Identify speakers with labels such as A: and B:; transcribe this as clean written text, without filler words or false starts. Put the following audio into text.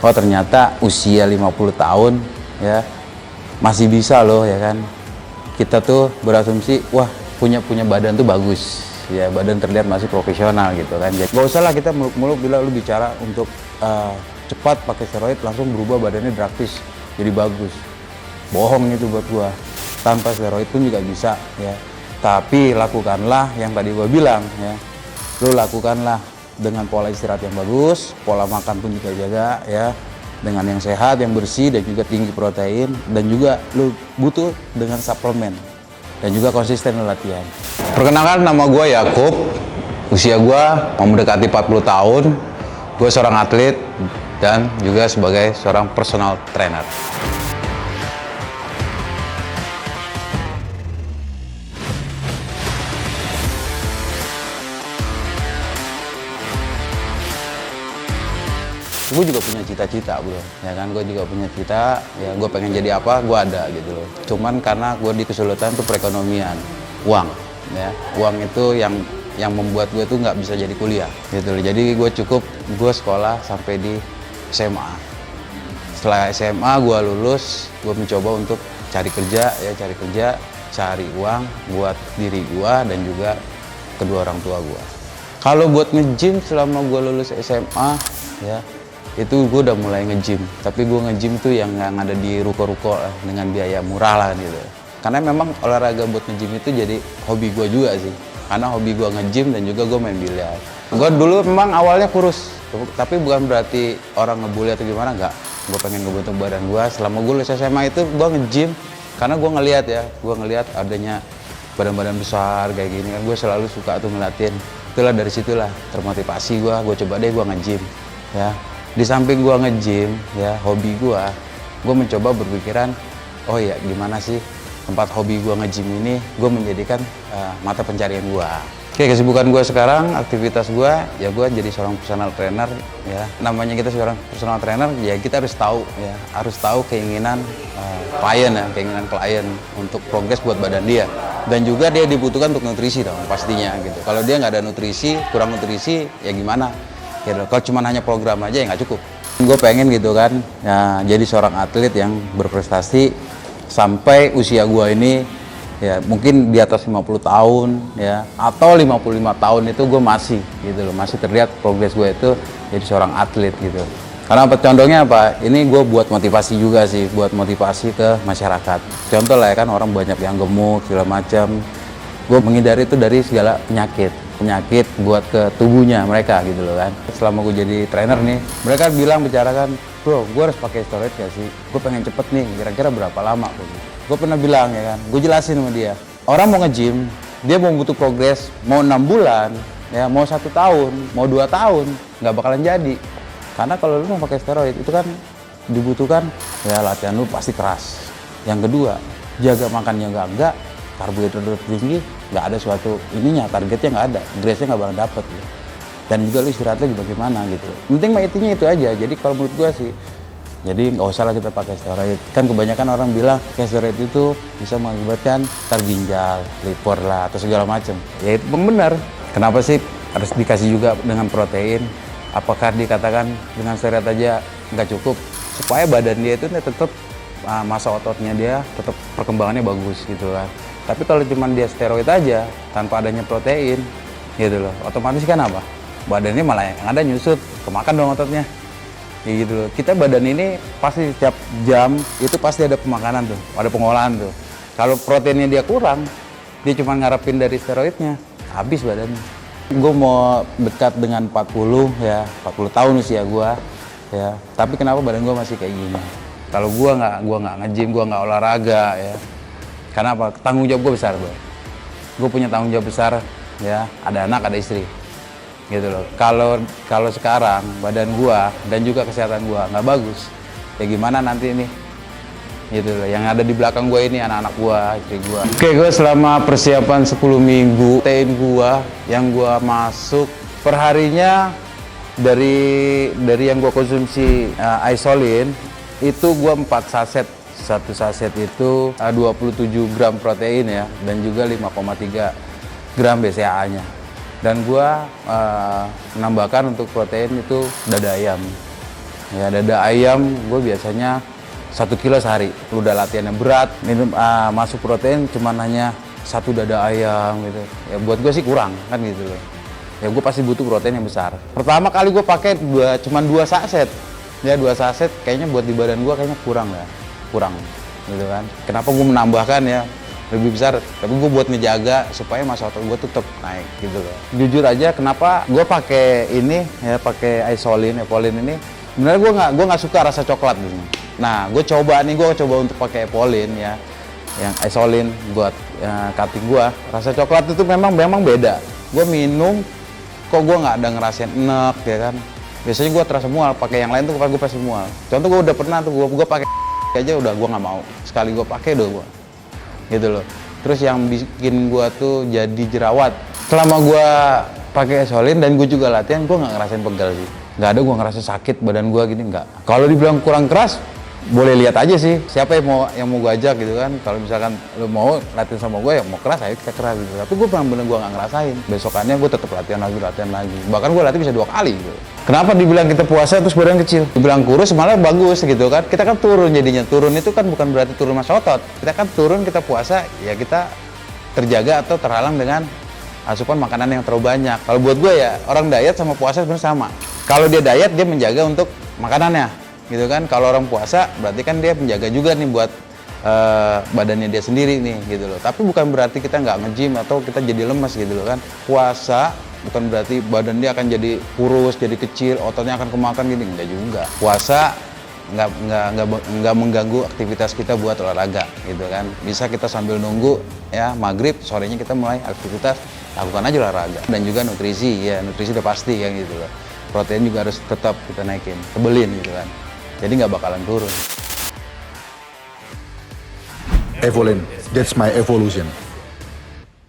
A: oh ternyata usia 50 tahun ya masih bisa loh ya kan. Kita tuh berasumsi wah punya badan tuh bagus ya, badan terlihat masih profesional gitu kan. Jadi gak usah lah kita muluk-muluk bila lu bicara untuk cepat pakai steroid langsung berubah badannya drastis jadi bagus. Bohong itu buat gua. Tanpa steroid pun juga bisa ya. Tapi lakukanlah yang tadi gua bilang ya. Lu lakukanlah dengan pola istirahat yang bagus, pola makan pun juga jaga ya. Dengan yang sehat, yang bersih dan juga tinggi protein, dan juga lu butuh dengan suplemen dan juga konsisten latihan. Perkenalkan, nama gue Yakub, usia gue mau mendekati 40 tahun, gue seorang atlet dan juga sebagai seorang personal trainer. Gue juga punya cita-cita bro, ya kan, gue juga punya cita, ya gue pengen jadi apa, gue ada gitu loh. Cuman karena gue di kesulitan tuh perekonomian, uang, ya, uang itu yang membuat gue tuh nggak bisa jadi kuliah, gitu loh. Jadi gue sekolah sampai di SMA. Setelah SMA gue lulus, gue mencoba untuk cari kerja, cari uang buat diri gue dan juga kedua orang tua gue. Kalau buat nge-gym selama gue lulus SMA, ya itu gue udah mulai nge-gym, tapi gue nge-gym tuh yang ada di ruko-ruko dengan biaya murah lah gitu. Karena memang olahraga buat nge-gym itu jadi hobi gue juga sih, karena hobi gue nge-gym dan juga gue main biliar. Gue dulu memang awalnya kurus, tapi bukan berarti orang ngebully atau gimana, enggak. Gue pengen ngebentuk badan gue. Selama gue lulus SMA itu gue nge-gym karena gue ngelihat adanya badan-badan besar kayak gini kan, gue selalu suka tuh ngeliatin. Itulah dari situlah termotivasi gue coba deh gue nge-gym ya. Di samping gue nge-gym, ya hobi gue mencoba berpikiran, oh ya gimana sih tempat hobi gue nge-gym ini, gue menjadikan mata pencarian gue. Oke, kesibukan gue sekarang, aktivitas gue, ya gue jadi seorang personal trainer, ya. Namanya kita seorang personal trainer, ya kita harus tahu keinginan klien untuk progres buat badan dia. Dan juga dia dibutuhkan untuk nutrisi dong, pastinya gitu. Kalau dia nggak ada nutrisi, kurang nutrisi, ya gimana? Gitu. Kalau cuma hanya program aja ya nggak cukup. Gue pengen gitu kan, ya, jadi seorang atlet yang berprestasi sampai usia gue ini, ya mungkin di atas 50 tahun, ya, atau 55 tahun itu gue masih gitu loh, masih terlihat progres gue itu jadi seorang atlet gitu. Karena contohnya apa? Ini gue buat motivasi juga sih, buat motivasi ke masyarakat. Contoh lah ya kan, orang banyak yang gemuk segala macam. Gue menghindari itu dari segala penyakit buat ke tubuhnya mereka gitu loh kan. Selama gue jadi trainer nih, mereka bicarakan, bro, gue harus pakai steroid gak sih? Gue pengen cepet nih, kira-kira berapa lama? Gue pernah bilang ya kan, gue jelasin sama dia, orang mau nge-gym, dia mau butuh progres, mau 6 bulan, ya mau 1 tahun, mau 2 tahun, nggak bakalan jadi. Karena kalau lu mau pakai steroid itu kan dibutuhkan, ya latihan lu pasti keras. Yang kedua, jaga makannya enggak, karbohidrat tinggi, nggak ada suatu ininya, targetnya nggak ada, grace-nya nggak bakal dapet gitu. Dan juga lu istirahatnya bagaimana gitu. Penting mah intinya itu aja. Jadi kalau menurut gua sih, jadi nggak usah lah kita pakai steroid. Kan kebanyakan orang bilang pakai steroid itu bisa mengakibatkan ginjal, liver lah atau segala macam. Ya itu benar. Kenapa sih harus dikasih juga dengan protein? Apakah dikatakan dengan steroid aja nggak cukup? Supaya badan dia itu tetap masa ototnya dia tetap perkembangannya bagus gitu kan. Tapi kalau cuma dia steroid aja tanpa adanya protein gitu loh, otomatis kan apa? Badannya malah yang ada nyusut, kemakan dong ototnya. Ya gitu loh. Kita badan ini pasti setiap jam itu pasti ada pemakanan tuh, ada pengolahan tuh. Kalau proteinnya dia kurang, dia cuma ngarepin dari steroidnya, habis badannya. Gue mau dekat dengan 40 ya, 40 tahun usia gue ya. Tapi kenapa badan gue masih kayak gini? Kalau gue nggak nge-gym, gue nggak olahraga ya. Karena apa? Tanggung jawab gue besar, bro. Gue punya tanggung jawab besar, ya. Ada anak, ada istri, gitu loh. Kalau sekarang badan gue dan juga kesehatan gue nggak bagus, ya gimana nanti ini, gitu loh. Yang ada di belakang gue ini anak-anak gue, istri gue. Oke, gue selama persiapan 10 minggu, protein gue yang gue masuk perharinya dari yang gue konsumsi isolin itu gue 4 saset. Satu saset itu 27 gram protein ya, dan juga 5,3 gram BCAA-nya. Dan gua menambahkan untuk protein itu dada ayam. Ya dada ayam gue biasanya 1 kilo sehari. Udah latihan yang berat, minum masuk protein cuman hanya 1 dada ayam gitu. Ya buat gue sih kurang kan gitu loh. Ya gue pasti butuh protein yang besar. Pertama kali gue pakai cuman 2 saset. Ya 2 saset kayaknya buat di badan gue kayaknya kurang ya. Kurang gitu kan. Kenapa gue menambahkan ya lebih besar, tapi gue buat ngejaga supaya masa otot gue tetap naik gitu loh. Jujur aja kenapa gue pakai ini ya, pakai Isolin ini sebenarnya gue nggak suka rasa coklat gitu. Nah gue coba untuk pakai Evolin ya, yang Isolin buat cutting gue, rasa coklat itu memang beda. Gue minum kok gue nggak ada ngerasain enek ya kan. Biasanya gue terasa mual, pakai yang lain tuh gue pasti mual. Contoh gue udah pernah tuh gue pakai aja udah gue nggak mau, sekali gue pakai udah gue gitu loh. Terus yang bikin gua tuh jadi jerawat selama gua pakai Isolin dan gua juga latihan, gua nggak ngerasain pegal sih, nggak ada gua ngerasa sakit badan gua gini, nggak. Kalau dibilang kurang keras, boleh lihat aja sih siapa yang mau gua ajak gitu kan. Kalau misalkan lo mau latihan sama gua, ya mau keras ayo kita keras gitu. Tapi gua bener-bener gua nggak ngerasain. Besokannya gua tetap latihan lagi, bahkan gua latihan bisa 2 kali gitu. Kenapa dibilang kita puasa terus badan kecil? Dibilang kurus malah bagus gitu kan. Kita kan turun jadinya. Turun itu kan bukan berarti turun massa otot. Kita kan turun, kita puasa, ya kita terjaga atau terhalang dengan asupan makanan yang terlalu banyak. Kalau buat gue ya, orang diet sama puasa sebenarnya sama. Kalau dia diet, dia menjaga untuk makanannya gitu kan. Kalau orang puasa, berarti kan dia menjaga juga nih buat badannya dia sendiri nih gitu loh. Tapi bukan berarti kita nggak nge-gym atau kita jadi lemes gitu loh kan. Puasa bukan berarti badan dia akan jadi kurus, jadi kecil, ototnya akan kemakan gini, enggak juga. Puasa nggak mengganggu aktivitas kita buat olahraga gitu kan. Bisa kita sambil nunggu ya maghrib, sorenya kita mulai aktivitas, lakukan aja olahraga. Dan juga nutrisi, ya nutrisi udah pasti ya gitu loh. Protein juga harus tetap kita naikin, tebelin gitu kan. Jadi nggak bakalan turun.
B: Evolin, that's my evolution.